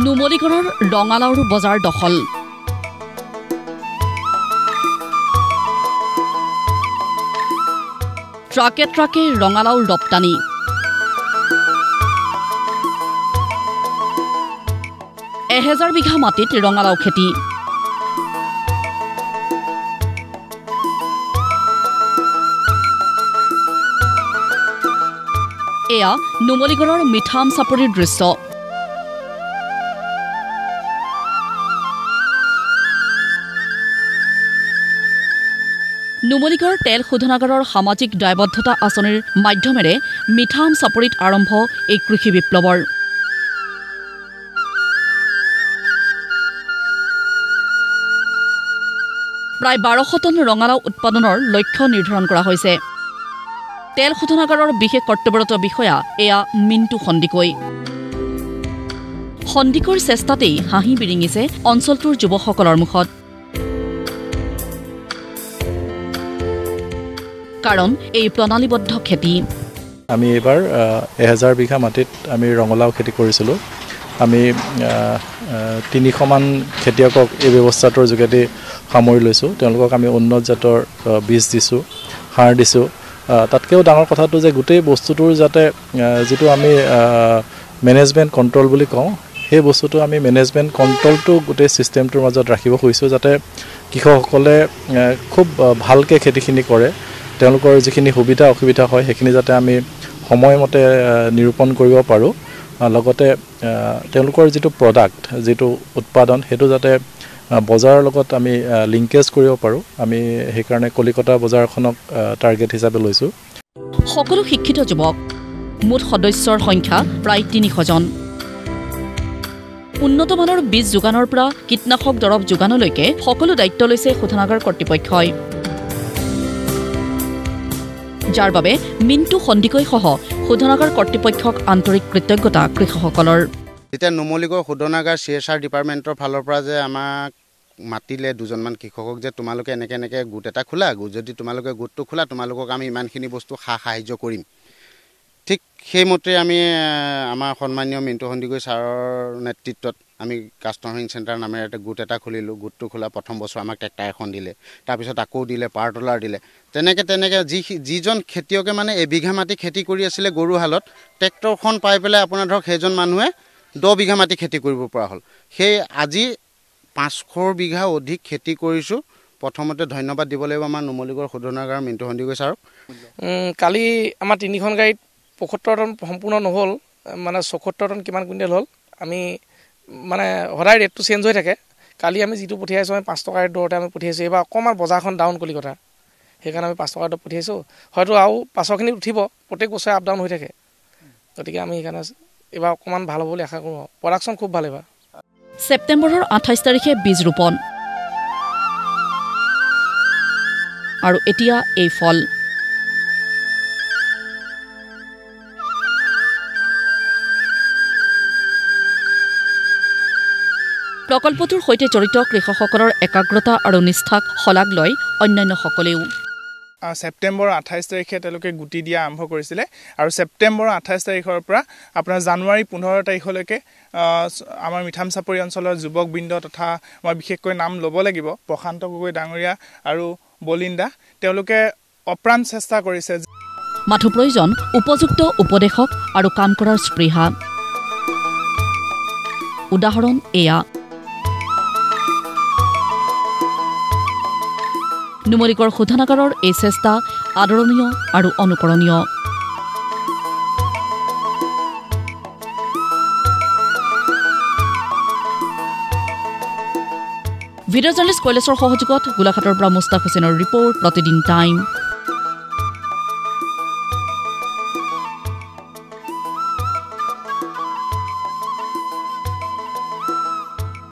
নুমলীগড়ৰ ৰঙালাওৰ বজাৰ দখল ট্ৰাকে ট্ৰাকে ৰঙালাওৰ ৰপ্তানি এহেজাৰ বিঘা মাটিত ৰঙালাও খেতি এয়া নুমলীগড়ৰ মিঠাম চাপৰিৰ দৃশ্য নুমলীগড় তেল শোধনাগাৰৰ সামাজিক দায়বদ্ধতা আঁচনিৰ মাধ্যমেৰে মিঠাম চাপৰিত আৰম্ভ এই কৃষি বিপ্লৱৰ প্ৰায় 1200 টন ৰঙালাও উৎপাদনৰ লক্ষ্য নিৰ্ধাৰণ কৰা হৈছে তেল শোধনাগাৰৰ বিশেষ কৰ্তব্যৰত বিষয়া এয়া মিণ্টু সন্দিকৈৰ চেষ্টাতেই হাঁহি বিৰিঙিছে অঞ্চলটোৰ যুৱকসকলৰ মুখত কাৰণ এই প্ৰণালীবদ্ধ খেতি আমি এবাৰ 1000 বিঘা মাটিত আমি ৰঙালাও খেতি কৰিছিলোঁ আমি 300 মান খেতিয়কক এই ব্যৱস্থাটোৰ যোগেদি সামৰি লৈছোঁ তেওঁলোকক আমি উন্নত জাতৰ বীজ দিছোঁ সাৰ দিছোঁ তাতকৈও ডাঙৰ কথাটো যে গোটেই বস্তুটোৰ যাতে যেটো আমি মেনেজমেণ্ট কণ্ট্ৰল বুলি কওঁ সেই বস্তুটো আমি মেনেজমেণ্ট কণ্ট্ৰলটো গোটেই সিস্টেমটোৰ মাজত ৰাখিব খুজিছোঁ যাতে কৃষকসকলে খুব ভালকৈ খেতিখিনি কৰে তেওঁলোকৰ যিখিনি সুবিধা অসুবিধা হয় সেইখিনি যাতে আমি সময়মতে নিৰূপণ কৰিব পাৰোঁ লগতে তেওঁলোকৰ যিটো প্ৰডাক্ট যিটো উৎপাদন সেইটো যাতে বজাৰৰ লগত আমি লিংকেজ কৰিব পাৰোঁ আমি সেইকাৰণে কলিকতা বজাৰখনক টাৰ্গেট হিচাপে লৈছোঁ সকলো শিক্ষিত যুৱক মুঠ সদস্যৰ সংখ্যা প্ৰায় 300 জন উন্নত মানৰ বীজ যোগানৰ পৰা কীটনাশক দৰৱ যোগানলৈকে সকলো দায়িত্ব লৈছে শোধনাগাৰ কৰ্তৃপক্ষই যাৰ বাবে মিণ্টু সন্দিকৈ সহ শোধনাগাৰ কৰ্তৃপক্ষক আন্তৰিক কৃতজ্ঞতা কৃষকসকলৰ যেতিয়া নুমলীগড় শোধনাগাৰ CSR ডিপাৰ্টমেণ্টৰ ফালৰ পৰা যে আমাক মাতিলে দুজনমান কৃষকক যে তোমালোকে এনেকৈ গোট এটা খোলা যদি তোমালোকে গোটটো খোলা তোমালোকক আমি ইমানখিনি বস্তু সাহায্য কৰিম ঠিক সেইমতে আমি আমাৰ সন্মানীয় মিণ্টু সন্দিকৈ ছাৰৰ নেতৃত্বত আমি কাষ্টমাৰ চেণ্টাৰ নামেৰে এটা গোট এটা খুলিলোঁ গোটটো খোলা প্ৰথম বছৰ আমাক ট্ৰেক্টৰ এখন দিলে তাৰপিছত আকৌ দিলে পাৱাৰ টিলাৰ দিলে তেনেকৈ যিজন খেতিয়কে মানে এবিঘা মাটি খেতি কৰি আছিলে গৰু হালত ট্ৰেক্টৰখন পাই পেলাই আপোনাৰ ধৰক সেইজন মানুহে 10 বিঘা মাটি খেতি কৰিব পৰা হ'ল সেই আজি 500 বিঘা অধিক খেতি কৰিছোঁ প্ৰথমতে ধন্যবাদ দিব লাগিব আমাৰ নুমলীগড় শোধনাগাৰ মিণ্টু সন্দিকৈ ছাৰক কালি আমাৰ 3খন গাড়ীত 75 টন সম্পূৰ্ণ নহ'ল মানে 74 টন কিমান কুইণ্টেল হ'ল আমি মানে সদায় ৰেটটো চেঞ্জ হৈ থাকে কালি আমি যিটো পঠিয়াইছোঁ আমি 5 টকাৰ দৰতে আমি পঠিয়াইছোঁ এইবাৰ অকণমান বজাৰখন ডাউন কলিকতা সেইকাৰণে আমি 5 টকাৰ দৰত পঠিয়াইছোঁ হয়তো আৰু পাছৰখিনি উঠিব প্ৰত্যেক বছৰে আপ ডাউন হৈ থাকে গতিকে আমি সেইকাৰণে এইবাৰ অকণমান ভাল হ'ব বুলি আশা কৰোঁ প্ৰডাকশ্যন খুব ভাল এইবাৰ ছেপ্টেম্বৰৰ 28 তাৰিখে বীজ ৰোপণ আৰু এতিয়া এই ফল প্ৰকল্পটোৰ সৈতে জড়িত কৃষকসকলৰ একাগ্ৰতা আৰু নিষ্ঠাক শলাগ লয় অন্যান্যসকলেও ছেপ্টেম্বৰ 28 তাৰিখে তেওঁলোকে গুটি দিয়া আৰম্ভ কৰিছিলে আৰু ছেপ্টেম্বৰ 28 তাৰিখৰ পৰা আপোনাৰ জানুৱাৰী 15 তাৰিখলৈকে আমাৰ মিঠাম চাপৰি অঞ্চলৰ যুৱকবৃন্দ তথা মই বিশেষকৈ নাম ল'ব লাগিব প্ৰশান্ত গগৈ ডাঙৰীয়া আৰু বলিন্দা তেওঁলোকে অপ্ৰাণ চেষ্টা কৰিছে মাথো প্ৰয়োজন উপযুক্ত উপদেশক আৰু কাম কৰাৰ স্পৃহা উদাহৰণ এয়া নুমলীগড় শোধনাগাৰৰ এই চেষ্টা আদৰণীয় আৰু অনুকৰণীয় ভিডিঅ' জাৰ্নেলিষ্ট কৈলাশৰ সহযোগত গোলাঘাটৰ পৰা মুস্তাক হুছেইনৰ ৰিপৰ্ট প্ৰতিদিন টাইম